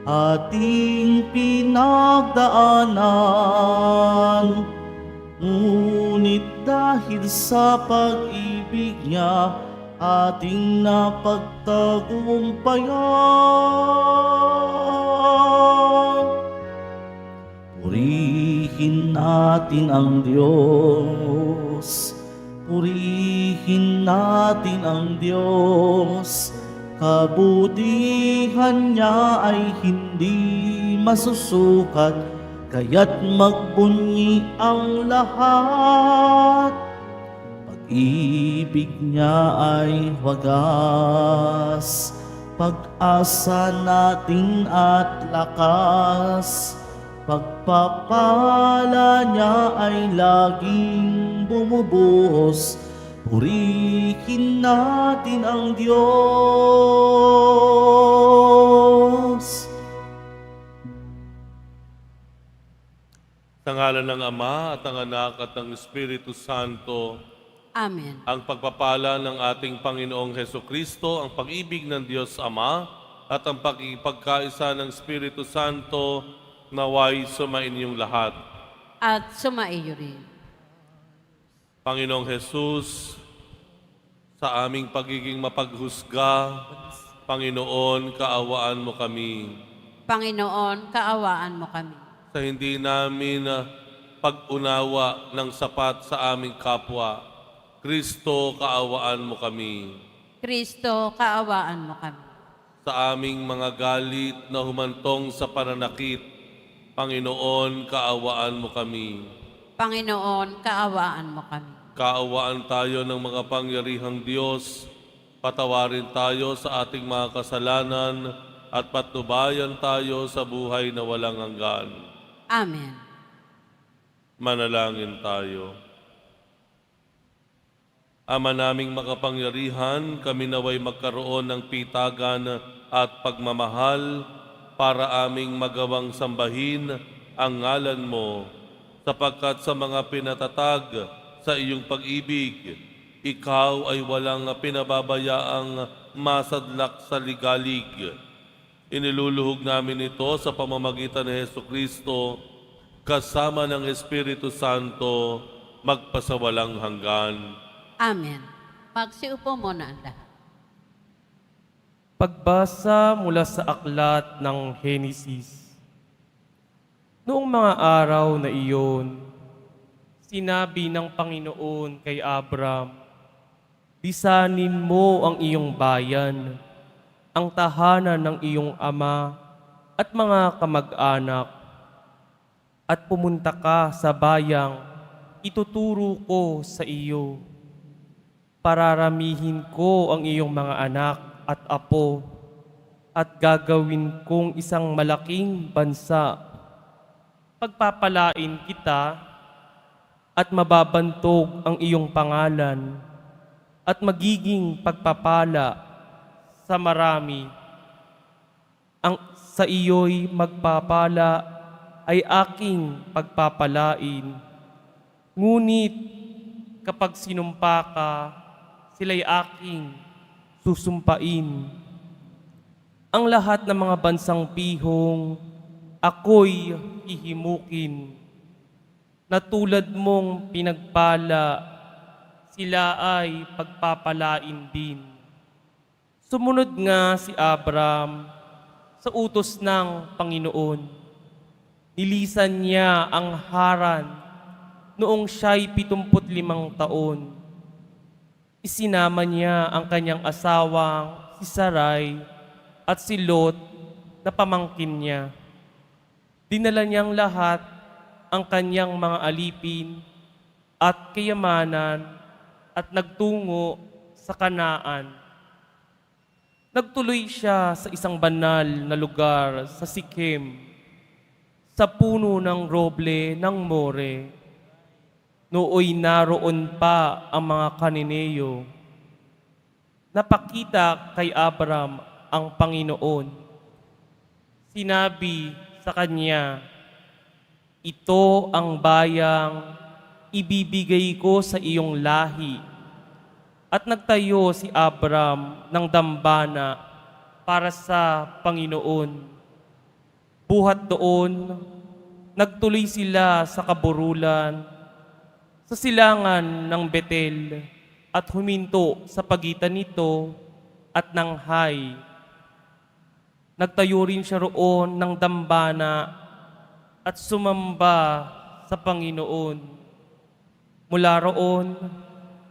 ating pinagdaanan. Ngunit dahil sa pag-ibig niya, ating napagtagumpayan. Purihin natin ang Diyos, purihin natin ang Diyos. Kabutihan niya ay hindi masusukat, kaya't magbunyi ang lahat. Pag-ibig niya ay wagas, pag-asa natin at lakas. Pagpapala niya ay laging bumubuhos. Purihin natin ang Diyos. Sa ngalan ng Ama at ng Anak at ng Espiritu Santo. Amen. Ang pagpapala ng ating Panginoong Hesukristo, ang pag-ibig ng Diyos Ama, at ang pagkikaisa ng Espiritu Santo, naway sumainyong lahat. At sumaiyo rin. Panginoong Hesus, sa aming pagiging mapaghusga, Panginoon, kaawaan mo kami. Panginoon, kaawaan mo kami. Sa hindi namin pag-unawa ng sapat sa aming kapwa, Kristo, kaawaan mo kami. Kristo, kaawaan mo kami. Sa aming mga galit na humantong sa pananakit, Panginoon, kaawaan mo kami. Panginoon, kaawaan mo kami. Kaawaan tayo ng mga pangyarihang Diyos, patawarin tayo sa ating mga kasalanan at patnubayan tayo sa buhay na walang hanggan. Amen. Manalangin tayo. Ama naming makapangyarihan, kami naway magkaroon ng pitagan at pagmamahal para aming magawang sambahin ang ngalan mo, sapagkat sa mga pinatatag sa iyong pag-ibig, ikaw ay walang pinababayaang masadlak sa ligalig. Iniluluhog namin ito sa pamamagitan ni Hesukristo, kasama ng Espiritu Santo, magpasawalang hanggan. Amen. Magsiupo muna ang lahat. Pagbasa mula sa aklat ng Henesis. Noong mga araw na iyon, sinabi ng Panginoon kay Abram, "Lisanin mo ang iyong bayan, ang tahanan ng iyong ama at mga kamag-anak, at pumunta ka sa bayang ituturo ko sa iyo. Pararamihin ko ang iyong mga anak at apo, at gagawin kong isang malaking bansa. Pagpapalain kita, at mababantog ang iyong pangalan, at magiging pagpapala sa marami. Ang sa iyo'y magpapala ay aking pagpapalain. Ngunit kapag sinumpa ka, sila'y aking susumpain. Ang lahat ng mga bansang pihong ako'y hihimukin. Na tulad mong pinagpala, sila ay pagpapalain din." Sumunod nga si Abram sa utos ng Panginoon. Nilisan niya ang Haran noong siya'y 75 taon. Isinama niya ang kanyang asawang si Sarai at si Lot na pamangkin niya. Dinala niyang lahat ang kanyang mga alipin at kayamanan at nagtungo sa Kanaan. Nagtuloy siya sa isang banal na lugar sa Sikhem, sa puno ng roble ng More. Nooy naroon pa ang mga Kananeo. Napakita kay Abram ang Panginoon. Sinabi sa kanya, "Ito ang bayang ibibigay ko sa iyong lahi." At nagtayo si Abram ng dambana para sa Panginoon. Buhat doon, nagtuloy sila sa kaburulan, sa silangan ng Betel, at huminto sa pagitan nito at ng Hay. Nagtayo rin siya roon ng dambana at sumamba sa Panginoon. Mula roon,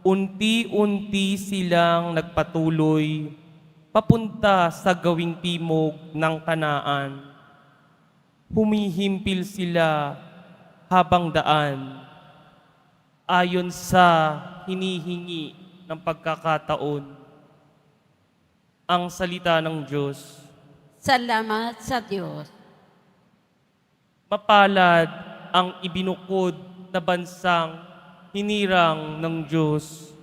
unti-unti silang nagpatuloy papunta sa gawing timog ng Kanaan. Humihimpil sila habang daan ayon sa hinihingi ng pagkakataon. Ang salita ng Diyos. Salamat sa Diyos. Mapalad ang ibinukod na bansang hinirang ng Diyos.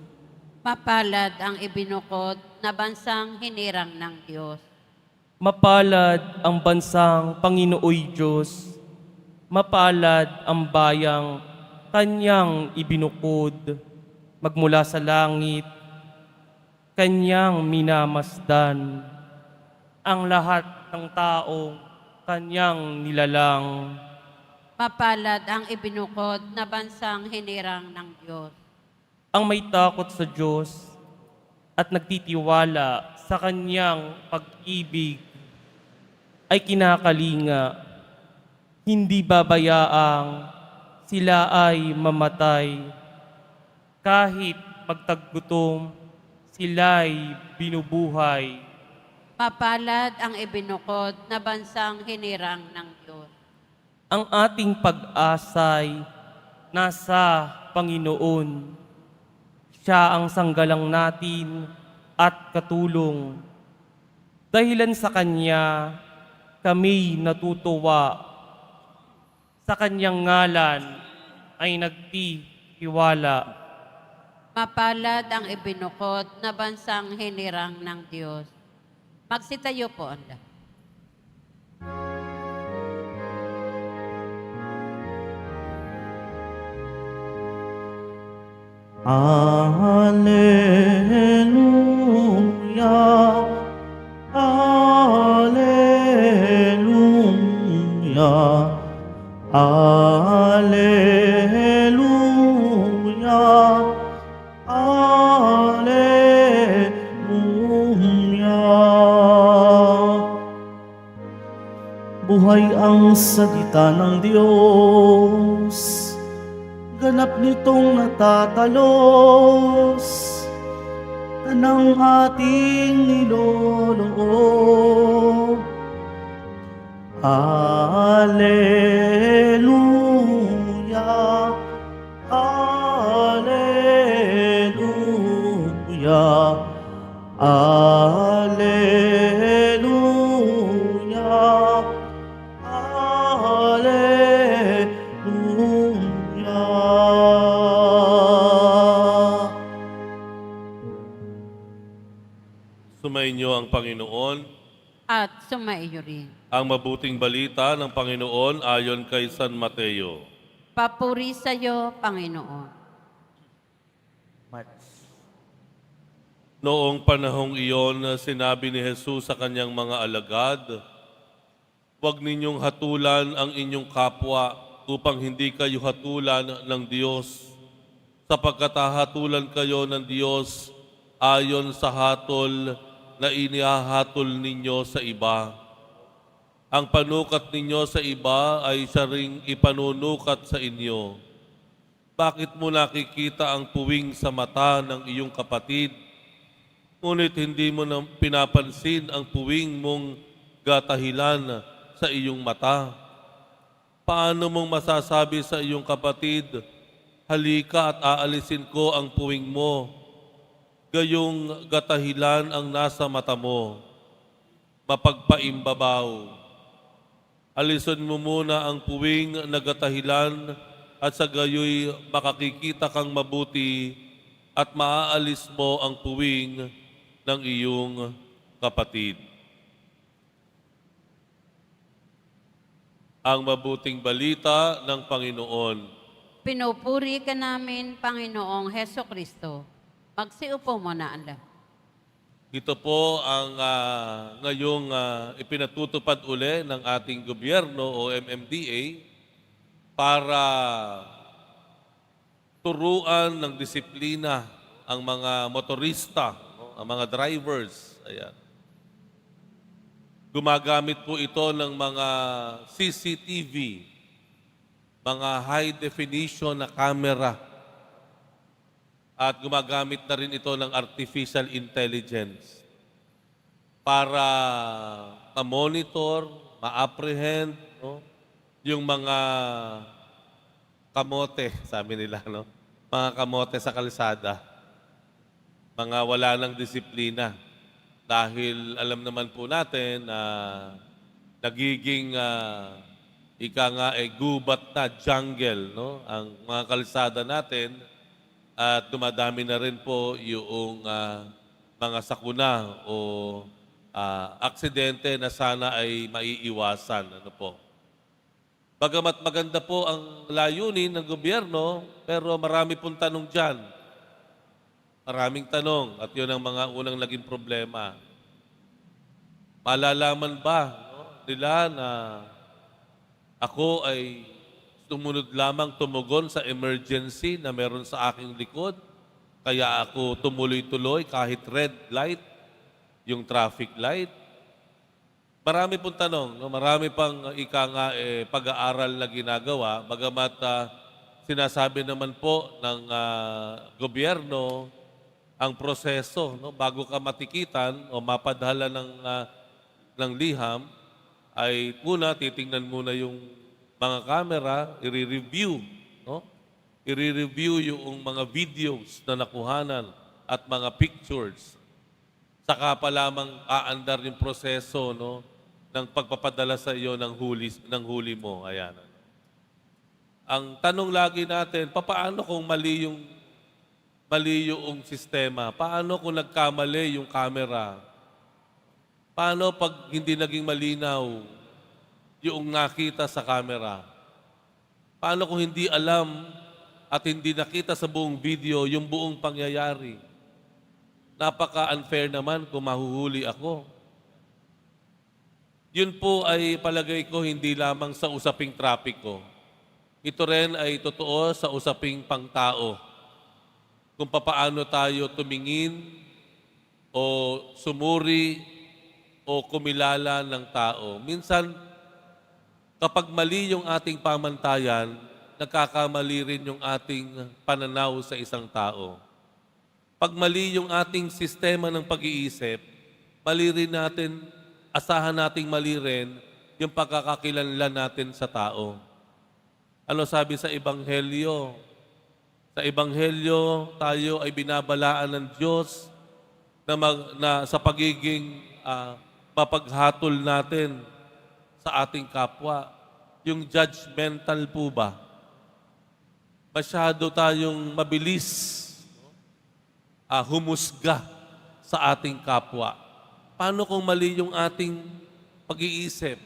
Mapalad ang ibinukod na bansang hinirang ng Diyos. Mapalad ang bansang Panginooy Diyos. Mapalad ang bayang Kanyang ibinukod magmula sa langit. Kanyang minamasdan ang lahat ng taong Kanyang nilalang. Mapalad ang ibinukod na bansang hinirang ng Diyos. Ang may takot sa Diyos at nagtitiwala sa Kanyang pag-ibig ay kinakalinga, hindi babayaang sila ay mamatay. Kahit magtaggutom, sila'y binubuhay. Mapalad ang ibinukod na bansang hinirang ng Diyos. Ang ating pag-asay nasa Panginoon. Siya ang sanggalang natin at katulong. Dahilan sa Kanya, kami natutuwa. Sa Kanyang ngalan ay nagtitiwala. Mapalad ang ibinukod na bansang hinirang ng Diyos. Magsitayo po ang lahat. Alleluia, Alleluia, Alleluia, Alleluia. Buhay ang salita ng Diyos, ganap nitong natatalos ng ating niloloob. Alleluia, Alleluia, Alleluia, Alleluia. Sumainyo ang Panginoon. At sumaiyo rin. Ang mabuting balita ng Panginoon ayon kay San Mateo. Papuri sa iyo, Panginoon. Noong panahong iyon, sinabi ni Jesus sa kanyang mga alagad, "Huwag ninyong hatulan ang inyong kapwa upang hindi kayo hatulan ng Diyos, sapagkat hahatulan kayo ng Diyos ayon sa hatol na inihahatol ninyo sa iba. Ang panukat ninyo sa iba ay siya ring ipanunukat sa inyo. Bakit mo nakikita ang puwing sa mata ng iyong kapatid, ngunit hindi mo na pinapansin ang puwing mong gatahilan sa iyong mata? Paano mong masasabi sa iyong kapatid, halika at aalisin ko ang puwing mo, gayong gatahilan ang nasa mata mo? Mapagpaimbabaw. Alisin mo muna ang puwing na gatahilan at sa gayoy makakikita kang mabuti at maaalis mo ang puwing ng iyong kapatid." Ang mabuting balita ng Panginoon. Pinupuri ka namin, Panginoong Heso Kristo. Magsiupo mo na ang lahat. Ito po ang ngayong ipinatutupad uli ng ating gobyerno o MMDA para turuan ng disiplina ang mga motorista, no? Ang mga drivers. Ayan. Gumagamit po ito ng mga CCTV, mga high definition na camera. At gumagamit na rin ito ng artificial intelligence para ma-monitor, ma-apprehend, no? Yung mga kamote, sabi nila, no? Mga kamote sa kalsada. Mga wala ng disiplina. Dahil alam naman po natin na nagiging ika nga gubat na jungle, no? Ang mga kalsada natin. At dumadami na rin po yung mga sakuna o aksidente na sana ay maiiwasan. Ano po? Bagamat maganda po ang layunin ng gobyerno, pero marami pong tanong dyan. Maraming tanong at yun ang mga unang naging problema. Malalaman ba, no, nila na ako ay tumunod lamang tumugon sa emergency na meron sa aking likod. Kaya ako tumuloy-tuloy kahit red light, yung traffic light. Marami pong tanong, no? Marami pang pag-aaral na ginagawa. Bagamat sinasabi naman po ng gobyerno ang proseso, no? Bago ka matikitan o mapadhala ng liham, ay muna titingnan muna yung mga camera, i-review, no? I-review yung mga videos na nakuhanan at mga pictures. Saka pa lamang aandar yung proseso, no, ng pagpapadala sa iyo ng huli mo. Ayan. Ang tanong lagi natin, paano kung mali yung sistema? Paano kung nagkamali yung camera? Paano pag hindi naging malinaw yung nakita sa camera? Paano kung hindi alam at hindi nakita sa buong video yung buong pangyayari? Napaka-unfair naman kung mahuhuli ako. Yun po ay palagay ko hindi lamang sa usaping trapiko. Ito rin ay totoo sa usaping pangtao. Kung papaano tayo tumingin o sumuri o kumilala ng tao. Minsan, kapag mali yung ating pamantayan, nagkakamali rin yung ating pananaw sa isang tao. Pag mali yung ating sistema ng pag-iisip, mali rin natin, asahan nating mali rin yung pagkakakilanlan natin sa tao. Ano sabi sa Ebanghelyo? Sa Ebanghelyo, tayo ay binabalaan ng Diyos na sa pagiging mapaghatol natin sa ating kapwa. Yung judgmental po ba? Masyado tayong mabilis humusga sa ating kapwa. Paano kung mali yung ating pag-iisip?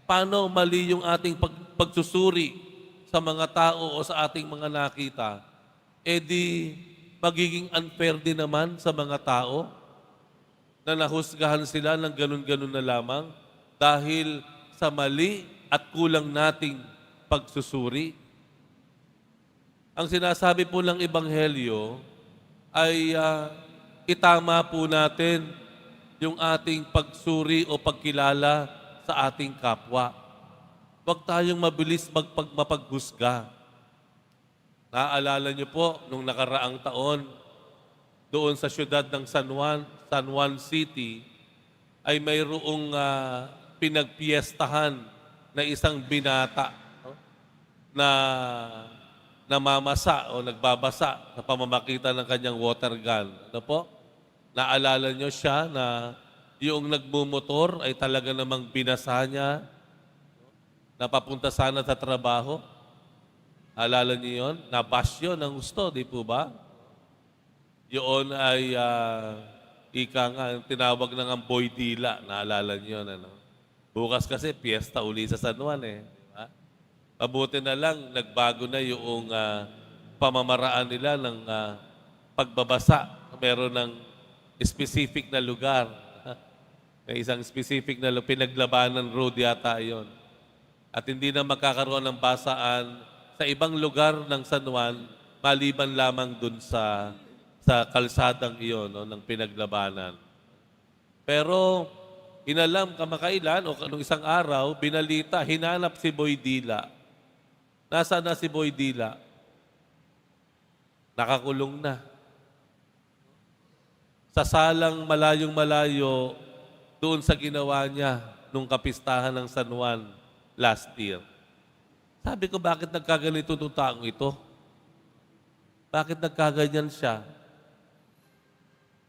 Paano mali yung ating pagsusuri sa mga tao o sa ating mga nakita? Eh di magiging unfair din naman sa mga tao na nahusgahan sila ng ganun-ganun na lamang dahil sa mali at kulang nating pagsusuri. Ang sinasabi po ng Ebanghelyo ay itama po natin yung ating pagsuri o pagkilala sa ating kapwa. Huwag tayong mabilis mapaghusga. Naaalala niyo po, nung nakaraang taon, doon sa siyudad ng San Juan City, ay mayroong pinagpiestahan na isang binata, no, na namamasa o nagbabasa sa pamamagitan ng kanyang water gun. Ano po? Naalala niyo siya na yung nagmumotor ay talaga namang binasa niya na papunta sana sa trabaho. Alala niyo yun? Nabash yun ng gusto, di po ba? Yun ay tinawag ng ang boy dila. Naalala niyo yun, ano? Bukas kasi, piyesta uli sa San Juan eh. Diba? Mabuti na lang, nagbago na yung pamamaraan nila ng pagbabasa. Meron ng specific na lugar. May isang specific na pinaglabanan road yata yon. At hindi na magkakaroon ng basaan sa ibang lugar ng San Juan, maliban lamang dun sa kalsadang iyon, no, ng pinaglabanan. Pero inalam kamakailan o nung isang araw, binalita, hinanap si Boy Dila. Nasaan na si Boy Dila? Nakakulong na. Sa salang malayong-malayo doon sa ginawa niya nung kapistahan ng San Juan last year. Sabi ko, bakit nagkaganito itong taong ito? Bakit nagkaganyan siya?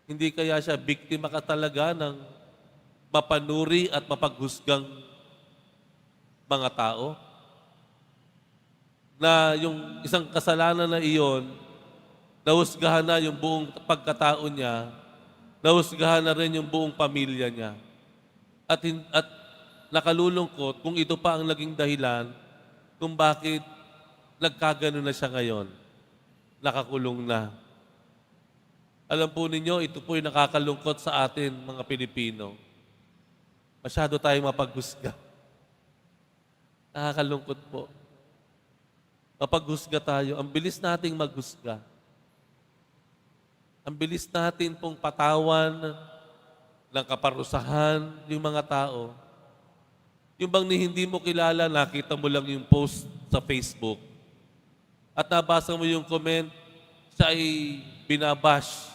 Hindi kaya siya biktima ka talaga ng mapanuri at mapaghusgang mga tao? Na yung isang kasalanan na iyon, nahusgahan na yung buong pagkatao niya, nahusgahan na rin yung buong pamilya niya. At nakalulungkot kung ito pa ang naging dahilan kung bakit nagkagano na siya ngayon. Nakakulong na. Alam po ninyo, ito po yung nakakalungkot sa atin, mga Pilipino. Masyado tayong mapaghusga. Nakakalungkot po. Mapaghusga tayo. Ang bilis nating maghusga. Ang bilis natin pong patawan ng kaparusahan yung mga tao. Yung bang hindi mo kilala, nakita mo lang yung post sa Facebook at nabasa mo yung comment, siya ay binabash.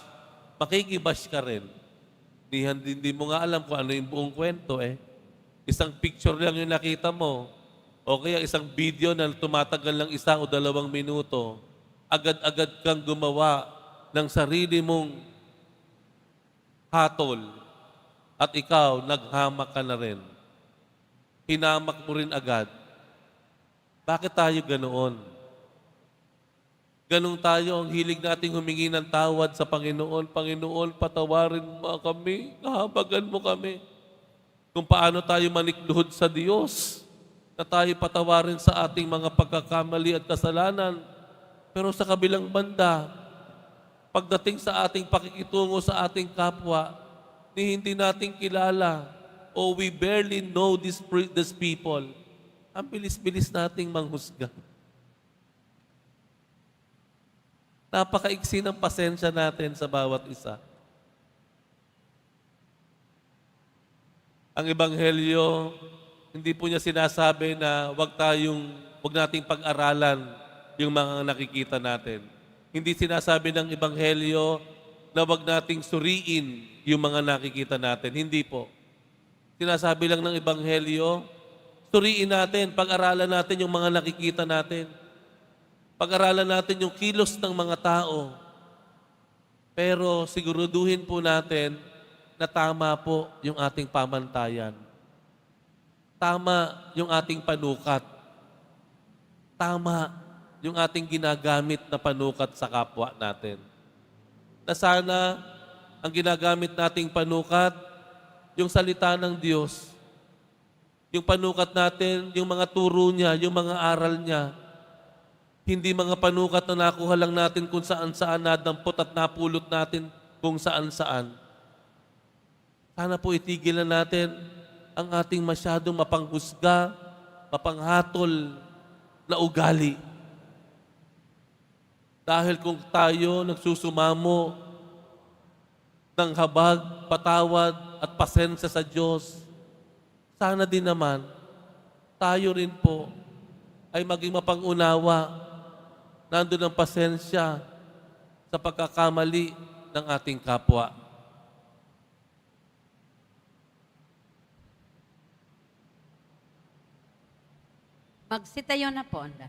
Makikibash ka rin. Hindi mo nga alam kung ano yung buong kwento eh. Isang picture lang yung nakita mo. O kaya isang video na tumatagal lang 1 o 2 minuto. Agad-agad kang gumawa ng sarili mong hatol. At ikaw, naghamak ka na rin. Hinamak mo rin agad. Bakit tayo ganoon? Ganun tayo, ang hilig nating humingi ng tawad sa Panginoon. Panginoon, patawarin mo kami, kahabagan mo kami. Kung paano tayo manikluhod sa Diyos, na tayo patawarin sa ating mga pagkakamali at kasalanan. Pero sa kabilang banda, pagdating sa ating pakikitungo sa ating kapwa, ni hindi nating kilala, o we barely know these people, ang bilis-bilis nating manghusga. Napakaiksi ng pasensya natin sa bawat isa. Ang Ebanghelyo, hindi po niya sinasabi na wag nating pag-aralan yung mga nakikita natin. Hindi sinasabi ng Ebanghelyo na wag nating suriin yung mga nakikita natin. Hindi po. Sinasabi lang ng Ebanghelyo, suriin natin, pag-aralan natin yung mga nakikita natin. Pag-aralan natin yung kilos ng mga tao. Pero siguraduhin po natin na tama po yung ating pamantayan. Tama yung ating panukat. Tama yung ating ginagamit na panukat sa kapwa natin. Na sana ang ginagamit nating panukat, yung salita ng Diyos, yung panukat natin, yung mga turo niya, yung mga aral niya, hindi mga panukat na nakuha lang natin kung saan-saan, nadampot at napulot natin kung saan-saan. Sana po itigil na natin ang ating masyadong mapanghusga, mapanghatol na ugali. Dahil kung tayo nagsusumamo ng habag, patawad at pasensya sa Diyos, sana din naman tayo rin po ay maging mapangunawa. Nandun ang pasensya sa pagkakamali ng ating kapwa. Magsitayo na po, anda.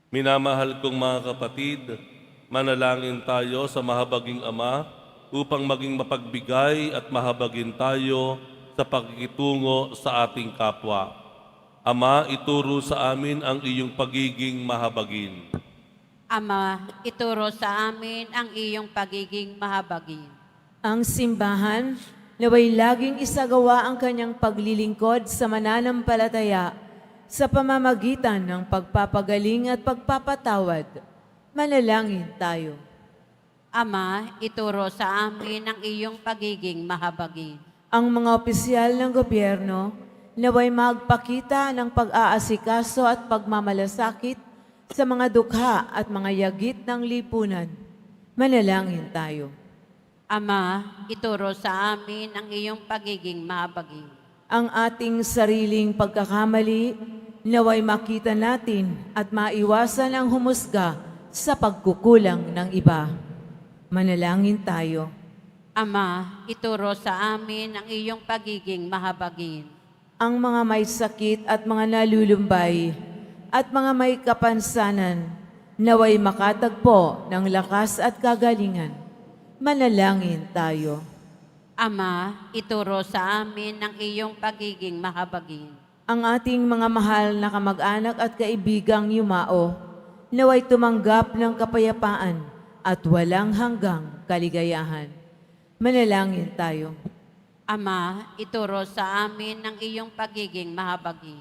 Minamahal kong mga kapatid, manalangin tayo sa mahabaging Ama upang maging mapagbigay at mahabagin tayo sa pakikitungo sa ating kapwa. Ama, ituro sa amin ang iyong pagiging mahabagin. Ama, ituro sa amin ang iyong pagiging mahabagin. Ang simbahan, naway laging isagawa ang kanyang paglilingkod sa mananampalataya sa pamamagitan ng pagpapagaling at pagpapatawad. Manalangin tayo. Ama, ituro sa amin ang iyong pagiging mahabagin. Ang mga opisyal ng gobyerno naway magpakita ng pag-aasikaso at pagmamalasakit sa mga dukha at mga yagit ng lipunan. Manalangin tayo. Ama, ituro sa amin ang iyong pagiging mahabagin. Ang ating sariling pagkakamali naway makita natin at maiwasan ang humusga sa pagkukulang ng iba. Manalangin tayo. Ama, ituro sa amin ang iyong pagiging mahabagin. Ang mga may sakit at mga nalulumbay at mga may kapansanan naway makatagpo ng lakas at kagalingan. Manalangin tayo. Ama, ituro sa amin ang iyong pagiging mahabagin. Ang ating mga mahal na kamag-anak at kaibigang yumao naway tumanggap ng kapayapaan at walang hanggang kaligayahan. Manalangin tayo. Ama, ituro sa amin ang iyong pagiging mahabagin.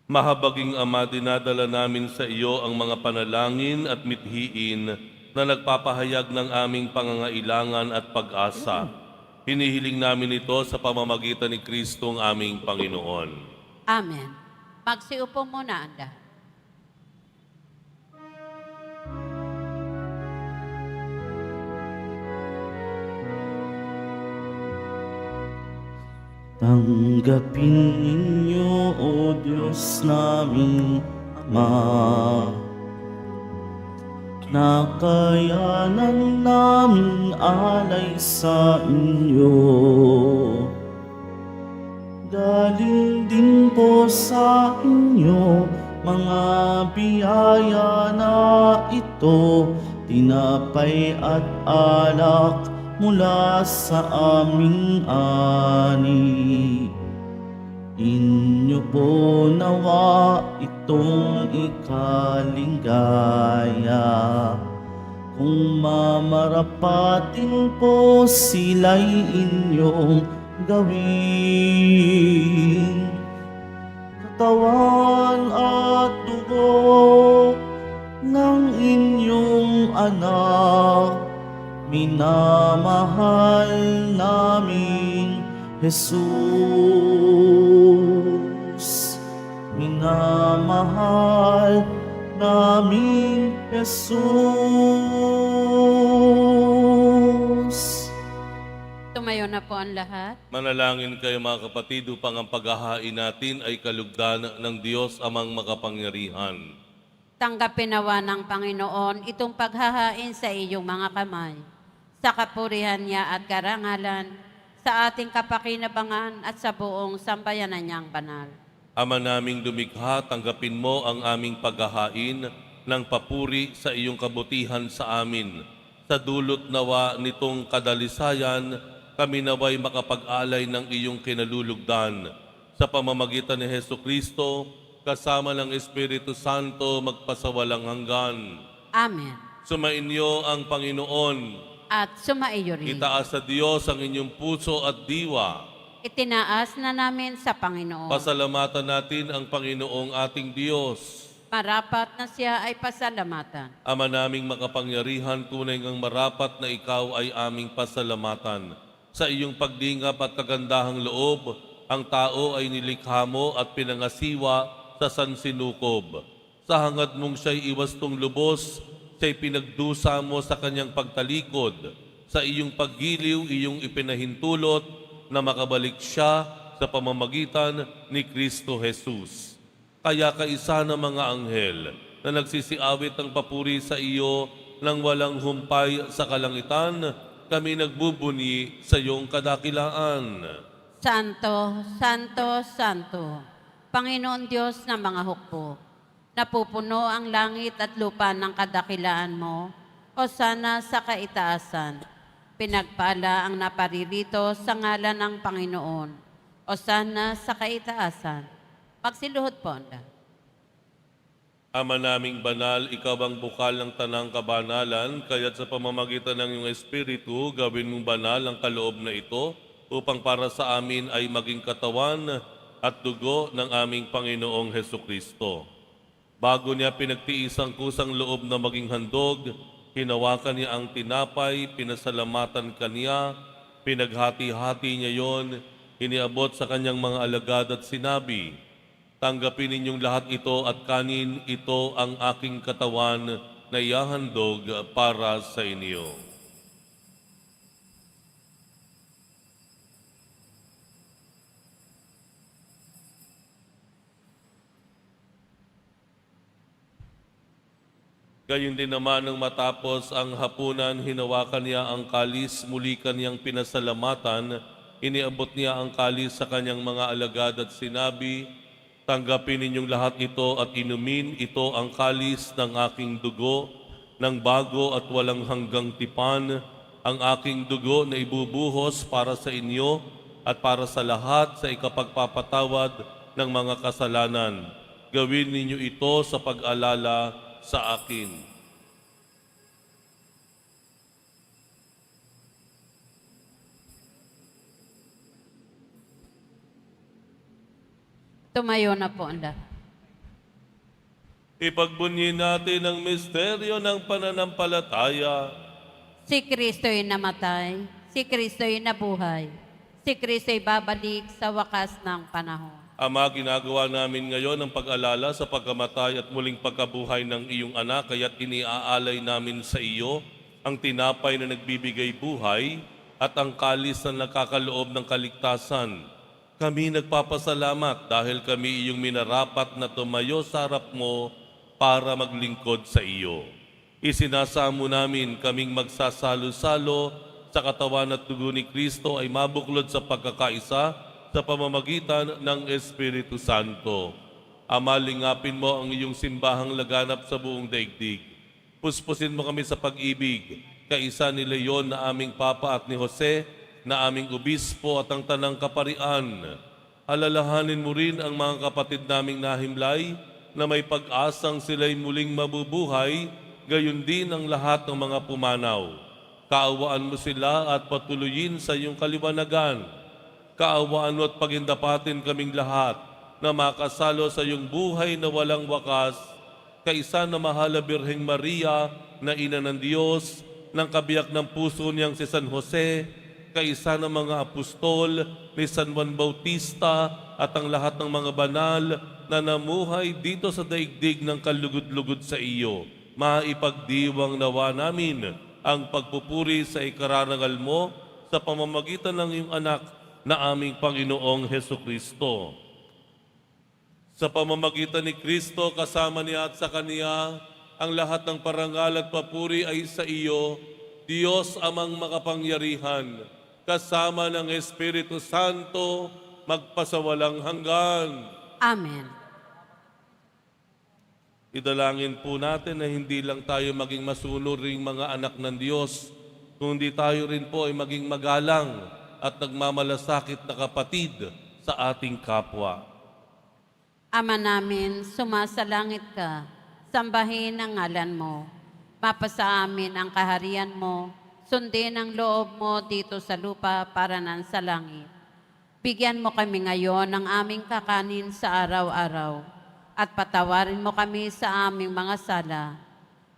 Mahabaging Ama, dinadala namin sa iyo ang mga panalangin at mithiin na nagpapahayag ng aming pangangailangan at pag-asa. Hinihiling namin ito sa pamamagitan ni Kristong aming Panginoon. Amen. Magsiupo muna ang lahat. Tanggapin ninyo, O Diyos naming Ama, nakayanan namin alay sa inyo. Galing din po sa inyo mga biyaya na ito, tinapay at alak mula sa aming ani. Inyo po nawa itong ikaligaya. Kung mamarapatin po sila'y inyong gawin. Katawan at dugo ng inyong anak, minamahal namin Jesus. Minamahal namin Jesus. Tumayo na po ang lahat. Manalangin kayo mga kapatid upang ang paghahain natin ay kalugdan ng Diyos amang makapangyarihan. Tanggapin nawa ng Panginoon itong paghahain sa iyong mga kamay, sa kapurihan niya at karangalan, sa ating kapakinabangan at sa buong sambayanan niyang banal. Ama naming lumikha, tanggapin mo ang aming paghahain ng papuri sa iyong kabutihan sa amin. Sa dulot nawa nitong kadalisayan, kami naway makapag-alay ng iyong kinalulugdan. Sa pamamagitan ni Hesukristo, kasama ng Espiritu Santo, magpasawalang hanggan. Amen. Sumainyo ang Panginoon. At sumaiyo rin. Itaas sa Diyos ang inyong puso at diwa. Itinaas na namin sa Panginoon. Pasalamatan natin ang Panginoong ating Diyos. Marapat na siya ay pasalamatan. Ama naming makapangyarihan, tunay ngang marapat na ikaw ay aming pasalamatan. Sa iyong pagdingap at kagandahang loob, ang tao ay nilikha mo at pinangasiwa sa sansinukob. Sa hangad mong siya'y iwastong lubos, siya'y pinagdusa mo sa kanyang pagtalikod. Sa iyong paggiliw, iyong ipinahintulot na makabalik siya sa pamamagitan ni Kristo Jesus. Kaya kaisa ng mga anghel na nagsisiawit ng papuri sa iyo nang walang humpay sa kalangitan, kami nagbubuni sa iyong kadakilaan. Santo, Santo, Santo, Panginoon Diyos ng mga hukbo, napupuno ang langit at lupa ng kadakilaan mo, o sana sa kaitaasan. Pinagpala ang naparirito sa ngalan ng Panginoon, o sana sa kaitaasan. Pagsiluhod po ang lahat. Ama naming banal, ikaw ang bukal ng tanang kabanalan, kaya't sa pamamagitan ng iyong Espiritu, gawin mong banal ang kaloob na ito, upang para sa amin ay maging katawan at dugo ng aming Panginoong Hesukristo. Bago niya pinagtiis ang kusang loob na maging handog, hinawakan niya ang tinapay, pinasalamatan kaniya, pinaghati-hati niya yon, iniabot sa kanyang mga alagad at sinabi, "Tanggapin ninyong lahat ito at kanin, ito ang aking katawan na ihahandog para sa inyo." Gayon din naman nang matapos ang hapunan, hinawakan niya ang kalis, muli kaniyang pinasalamatan, iniabot niya ang kalis sa kanyang mga alagad at sinabi, "Tanggapin ninyong lahat ito at inumin, ito ang kalis ng aking dugo, ng bago at walang hanggang tipan, ang aking dugo na ibubuhos para sa inyo at para sa lahat sa ikapagpapatawad ng mga kasalanan. Gawin ninyo ito sa pag-alala sa akin." Tumayo na po ang lahat. Ipagbunyi natin ang misteryo ng pananampalataya. Si Kristo'y namatay, si Kristo'y nabuhay, si Kristo'y babalik sa wakas ng panahon. Ama, ginagawa namin ngayon ang pag-alala sa pagkamatay at muling pagkabuhay ng iyong anak, kaya't iniaalay namin sa iyo ang tinapay na nagbibigay buhay at ang kalis na nakakaloob ng kaligtasan. Kami nagpapasalamat dahil kami iyong minarapat na tumayo sa harap mo para maglingkod sa iyo. Isinasamo namin kaming magsasalo-salo sa katawan at dugo ni Kristo ay mabuklod sa pagkakaisa sa pamamagitan ng Espiritu Santo. Ama, lingapin mo ang iyong simbahang laganap sa buong daigdig. Puspusin mo kami sa pag-ibig, kaisa ni Leon na aming Papa at ni Jose na aming obispo at ang tanang kaparian. Alalahanin mo rin ang mga kapatid naming nahimlay na may pag-asang sila'y muling mabubuhay, gayon din ang lahat ng mga pumanaw. Kaawaan mo sila at patuloyin sa iyong kaliwanagan. Kaawaan mo at pagindapatin kaming lahat na makasalo sa iyong buhay na walang wakas, kaisa na mahal na Birheng Maria na Ina ng Diyos, ng kabiyak ng puso niyang si San Jose, kaisa ng mga apostol ni San Juan Bautista at ang lahat ng mga banal na namuhay dito sa daigdig ng kalugod-lugod sa iyo. Maipagdiwang nawa namin ang pagpupuri sa ikararangal mo sa pamamagitan ng iyong anak na aming Panginoong Hesukristo. Sa pamamagitan ni Kristo, kasama niya at sa Kaniya, ang lahat ng parangal at papuri ay sa iyo, Diyos amang makapangyarihan, kasama ng Espiritu Santo, magpasawalang hanggan. Amen. Idalangin po natin na hindi lang tayo maging masunuring mga anak ng Diyos, kundi tayo rin po ay maging magalang at nagmamalasakit na kapatid sa ating kapwa. Ama namin, sumasalangit ka, sambahin ang ngalan mo. Mapasa amin ang kaharian mo, sundin ang loob mo dito sa lupa para nan sa langit. Bigyan mo kami ngayon ng aming kakanin sa araw-araw at patawarin mo kami sa aming mga sala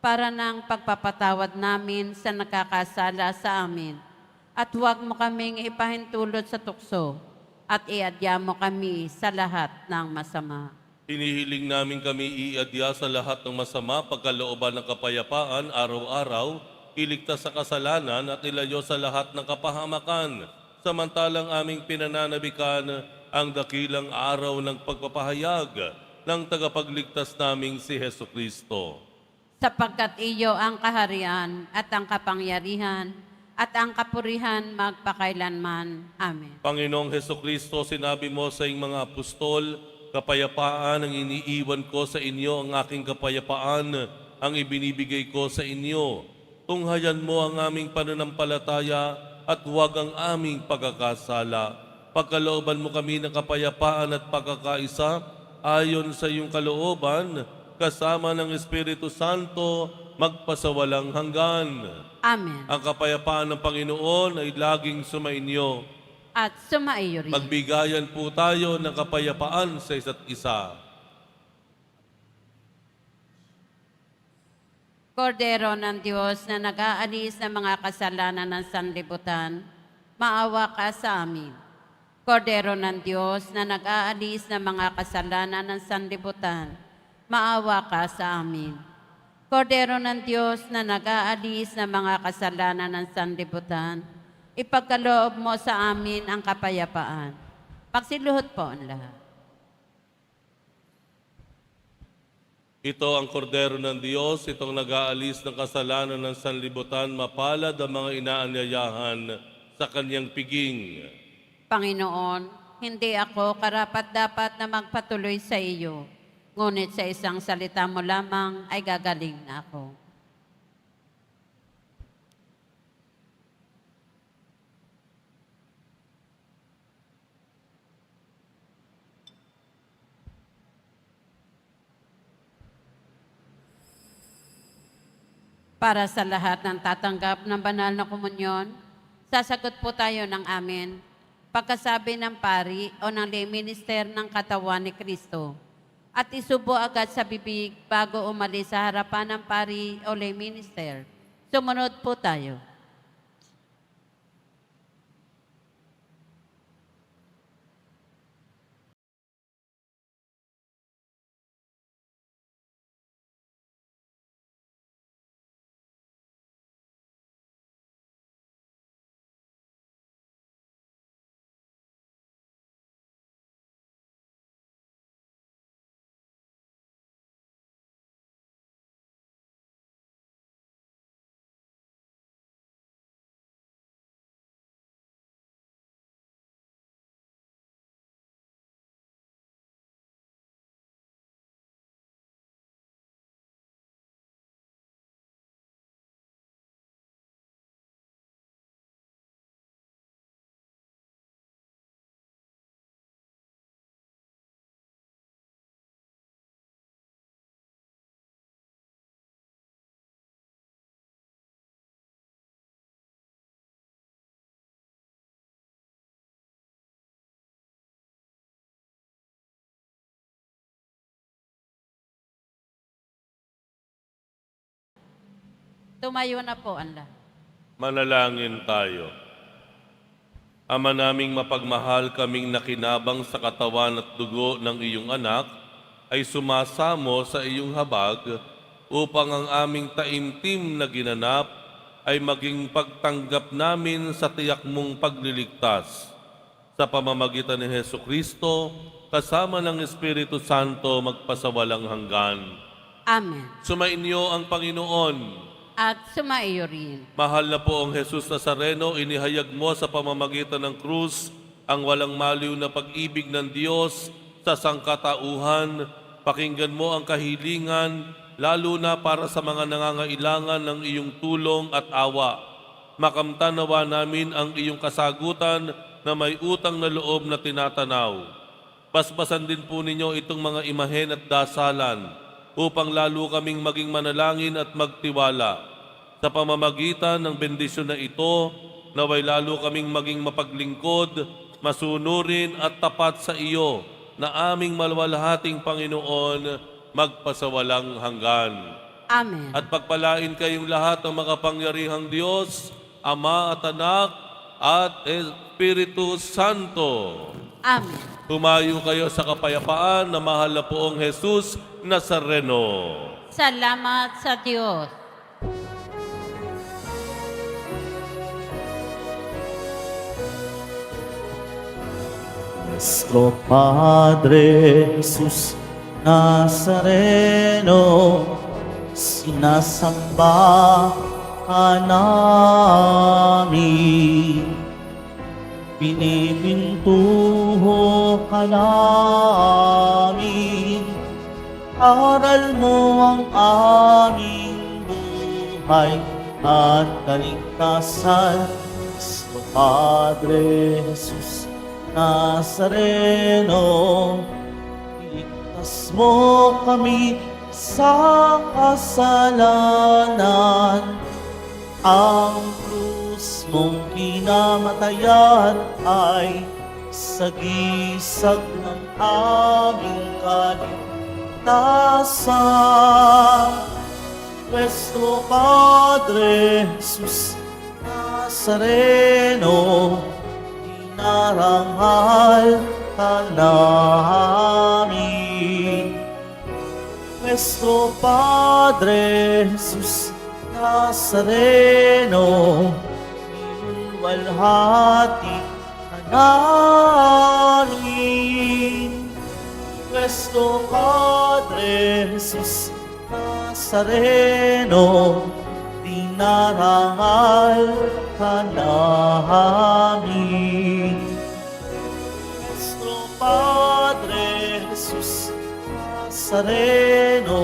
para ng pagpapatawad namin sa nakakasala sa amin. At huwag mo kaming ipahintulot sa tukso at iadya mo kami sa lahat ng masama. Hinihiling namin kami iadya sa lahat ng masama, pagkalooban ng kapayapaan araw-araw, iligtas sa kasalanan at ilayo sa lahat ng kapahamakan, samantalang aming pinananabikan ang dakilang araw ng pagpapahayag ng tagapagligtas naming si Hesukristo. Sapagkat iyo ang kaharian at ang kapangyarihan at ang kapurihan magpakailanman. Amen. Panginoong Hesukristo, sinabi mo sa iyong mga apostol, kapayapaan ang iniiwan ko sa inyo, ang aking kapayapaan ang ibinibigay ko sa inyo. Tunghayan mo ang aming pananampalataya at huwag ang aming pagkakasala. Pagkalooban mo kami ng kapayapaan at pagkakaisa ayon sa iyong kalooban, kasama ng Espiritu Santo, magpasawalang hanggan. Amen. Ang kapayapaan ng Panginoon ay laging sumainyo. at sumaiyo rin. Magbigayan po tayo ng kapayapaan sa isa't isa. Kordero ng Diyos na nag-aalis ng mga kasalanan ng sanlibutan, maawa ka sa amin. Kordero ng Diyos na nag-aalis ng mga kasalanan ng sanlibutan, maawa ka sa amin. Kordero ng Diyos na nag-aalis ng mga kasalanan ng sanlibutan, ipagkaloob mo sa amin ang kapayapaan. Pagsiluhod po ang lahat. Ito ang kordero ng Diyos, itong nag-aalis ng kasalanan ng sanlibutan, mapalad ang mga inaanyayahan sa kanyang piging. Panginoon, hindi ako karapat-dapat na magpatuloy sa iyo, ngunit sa isang salita mo lamang ay gagaling na ako. Para sa lahat ng tatanggap ng banal na komunyon, sasagot po tayo ng amin pagkasabi ng pari o ng lay minister ng katawan ni Kristo at isubo agad sa bibig bago umalis sa harapan ng pari o lay minister. Sumunod po tayo. Tumayo na po ang lahat. Manalangin tayo. Ama naming mapagmahal, kaming nakinabang sa katawan at dugo ng iyong anak, ay sumasamo sa iyong habag upang ang aming taimtim na ginanap ay maging pagtanggap namin sa tiyak mong pagliligtas. Sa pamamagitan ni Hesu Kristo, kasama ng Espiritu Santo magpasawalang hanggan. Amen. Sumainyo ang Panginoon. At sumaiyo rin. Mahal na po ang Jesus Nazareno, inihayag mo sa pamamagitan ng krus ang walang maliw na pag-ibig ng Diyos sa sangkatauhan. Pakinggan mo ang kahilingan, lalo na para sa mga nangangailangan ng iyong tulong at awa. Makamtanawa namin ang iyong kasagutan na may utang na loob na tinatanaw. Basbasan din po ninyo itong mga imahen at dasalan upang lalo kaming maging manalangin at magtiwala. Sa pamamagitan ng bendisyon na ito, naway lalo kaming maging mapaglingkod, masunurin at tapat sa iyo na aming malwalhating Panginoon magpasawalang hanggan. Amen. At pagpalain kayong lahat ng makapangyarihang Diyos, Ama at Anak at Espiritu Santo. Amen. Tumayo kayo sa kapayapaan na mahal na poong Jesus Nazareno. Salamat sa Diyos. Nuestro Padre Jesus Nazareno, sinasamba ka namin, pinipintuho ka namin, aral mo ang aming buhay at kaligtasan. Nuestro Padre Jesus Nazareno, iligtas mo kami sa kasalanan. Ang krus krus mong kinamatayan ay sagisag ng aming kaligtasan. Nuestro Padre Jesus Nazareno, dinarangal ka namin. Nuestro Padre Jesus Nazareno, inuwalhati ka namin. Nuestro Padre Jesus Nazareno, dinarangal ka namin. Nuestro Padre Jesus Nazareno,